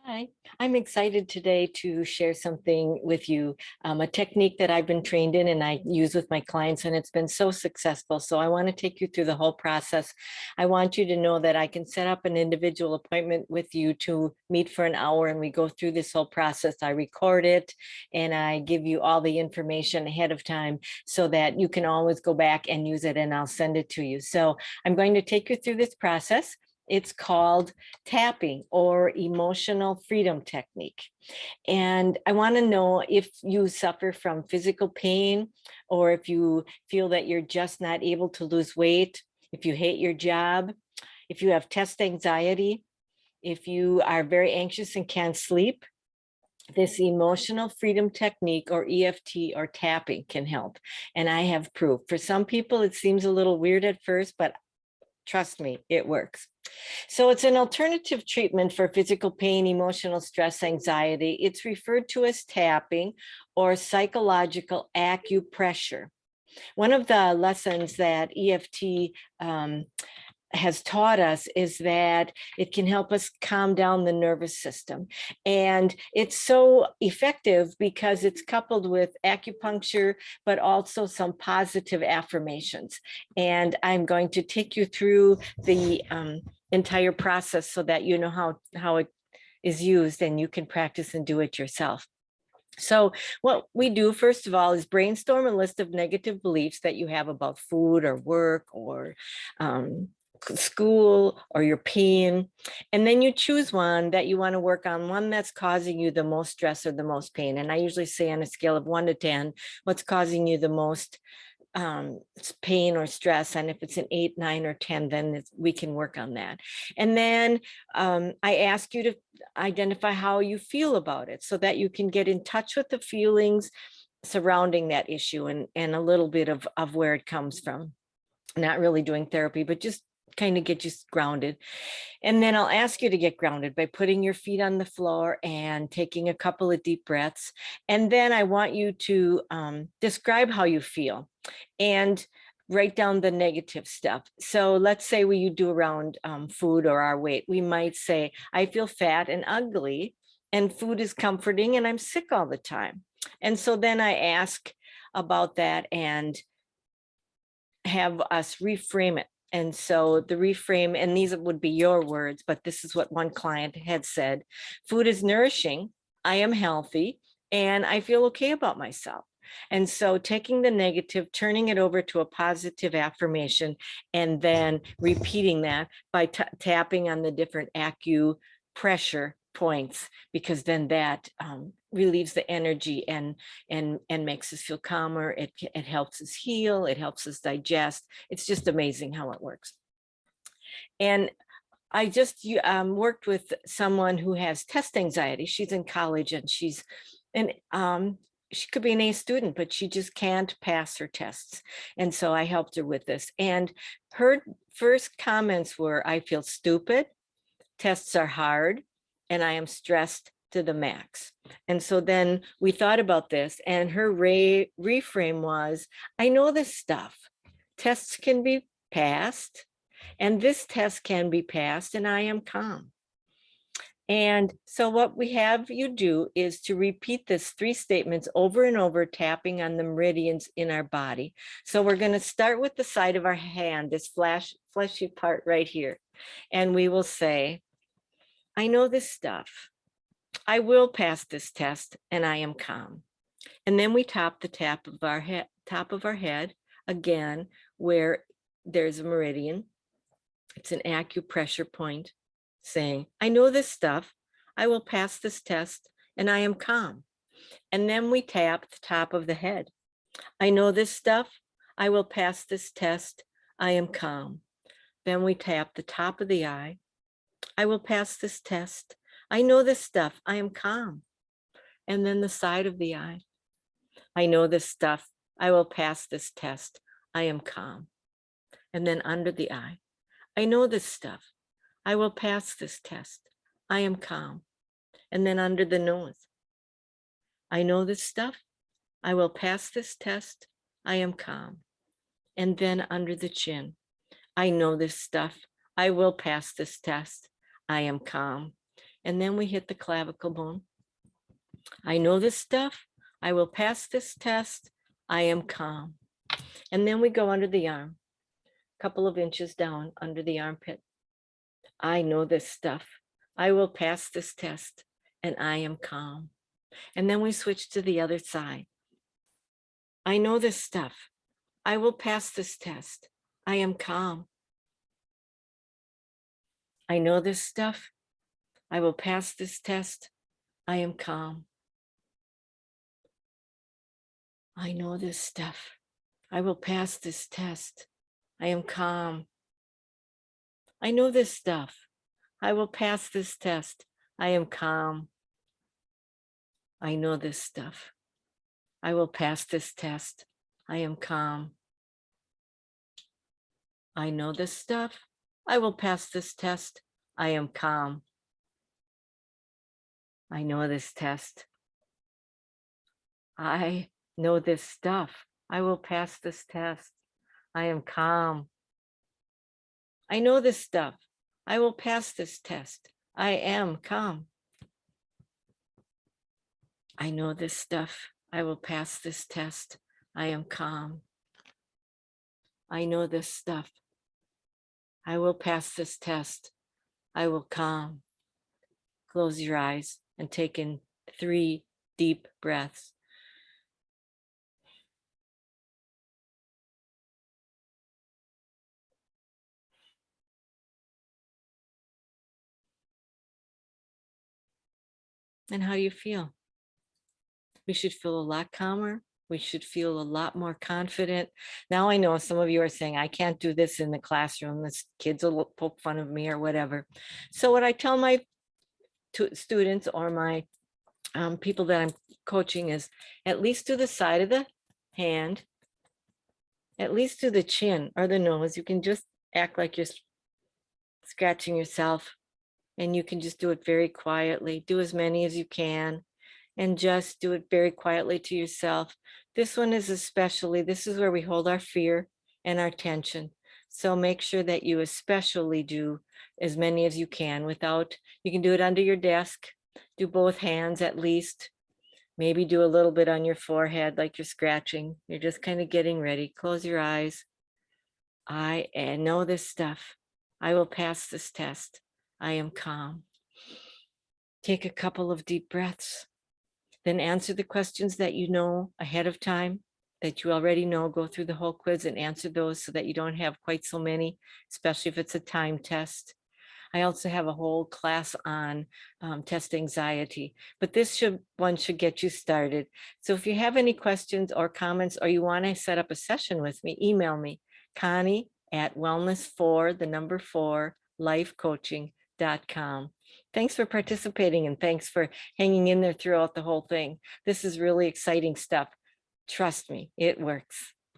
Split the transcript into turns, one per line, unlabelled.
Hi, I'm excited today to share something with you, a technique that I've been trained in and I use with my clients, and it's been so successful. So I want to take you through the whole process. I want you to know that I can set up an individual appointment with you to meet for an hour, and we go through this whole process. I record it and I give you all the information ahead of time so that you can always go back and use it, and I'll send it to you. So I'm going to take you through this process. It's called tapping or emotional freedom technique. And I want to know if you suffer from physical pain, or if you feel that you're just not able to lose weight, if you hate your job, if you have test anxiety, if you are very anxious and can't sleep. This emotional freedom technique, or EFT, or tapping, can help. And I have proof. For some people, it seems a little weird at first, but trust me, it works. So it's an alternative treatment for physical pain, emotional stress, anxiety. It's referred to as tapping or psychological acupressure. One of the lessons that EFT has taught us is that it can help us calm down the nervous system. And it's so effective because it's coupled with acupuncture, but also some positive affirmations. And I'm going to take you through the entire process so that you know how it is used and you can practice and do it yourself. So what we do, first of all, is brainstorm a list of negative beliefs that you have about food or work or school or your pain. And then you choose one that you want to work on, one that's causing you the most stress or the most pain. And I usually say on a scale of 1 to 10, what's causing you the most pain or stress, and if it's an 8, 9, or 10, then we can work on that. And then I ask you to identify how you feel about it so that you can get in touch with the feelings surrounding that issue, and a little bit of where it comes from. Not really doing therapy, but just kind of get you grounded. And then I'll ask you to get grounded by putting your feet on the floor and taking a couple of deep breaths. And then I want you to describe how you feel and write down the negative stuff. So let's say you do around food or our weight. We might say, I feel fat and ugly, and food is comforting, and I'm sick all the time. And so then I ask about that and have us reframe it. And so the reframe, and these would be your words, but this is what one client had said: food is nourishing, I am healthy, and I feel okay about myself. And so taking the negative, turning it over to a positive affirmation, and then repeating that by tapping on the different acupressure points, because then that relieves the energy and makes us feel calmer. It helps us heal. It helps us digest. It's just amazing how it works. And I just worked with someone who has test anxiety. She's in college, and she could be an A student, but she just can't pass her tests. And so I helped her with this. And her first comments were, I feel stupid, tests are hard, and I am stressed to the max. And so then we thought about this, and her reframe was, I know this stuff. Tests can be passed, and this test can be passed, and I am calm. And so what we have you do is to repeat this 3 statements over and over, tapping on the meridians in our body. So we're going to start with the side of our hand, this fleshy part right here. And we will say, I know this stuff. I will pass this test, and I am calm. And then we tap the top of our head again, where there's a meridian. It's an acupressure point, saying, I know this stuff. I will pass this test, and I am calm. And then we tap the top of the head. I know this stuff. I will pass this test. I am calm. Then we tap the top of the eye. I will pass this test. I know this stuff. I am calm. And then the side of the eye. I know this stuff. I will pass this test. I am calm. And then under the eye. I know this stuff. I will pass this test. I am calm. And then under the nose. I know this stuff. I will pass this test. I am calm. And then under the chin. I know this stuff. I will pass this test. I am calm. And then we hit the clavicle bone. I know this stuff. I will pass this test. I am calm. And then we go under the arm, a couple of inches down under the armpit. I know this stuff. I will pass this test and I am calm. And then we switch to the other side. I know this stuff. I will pass this test. I am calm. I know this stuff. I will pass this test. I am calm. I know this stuff. I will pass this test. I am calm. I know this stuff. I will pass this test. I am calm. I know this stuff. I will pass this test. I am calm. I know this stuff. I will pass this test. I am calm. I know this test. I know this stuff. I will pass this test. I am calm. I know this stuff. I will pass this test. I am calm. I know this stuff. I will pass this test. I am calm. I know this stuff. I will pass this test. I will calm. Close your eyes and take in 3 deep breaths. And how do you feel? We should feel a lot calmer. We should feel a lot more confident. Now I know some of you are saying, I can't do this in the classroom. The kids will poke fun of me or whatever. So what I tell my students or my people that I'm coaching is at least to the side of the hand, at least to the chin or the nose. You can just act like you're scratching yourself, and you can just do it very quietly. Do as many as you can and just do it very quietly to yourself. This one is especially, this is where we hold our fear and our tension. So make sure that you especially do as many as you can without, you can do it under your desk, do both hands at least, maybe do a little bit on your forehead like you're scratching. You're just kind of getting ready. Close your eyes. I know this stuff. I will pass this test. I am calm. Take a couple of deep breaths. Then answer the questions that you know ahead of time, that you already know. Go through the whole quiz and answer those so that you don't have quite so many, especially if it's a time test. I also have a whole class on test anxiety, but this one should get you started. So if you have any questions or comments, or you want to set up a session with me, email me, Connie@wellness4lifecoaching.com. Thanks for participating and thanks for hanging in there throughout the whole thing. This is really exciting stuff. Trust me, it works.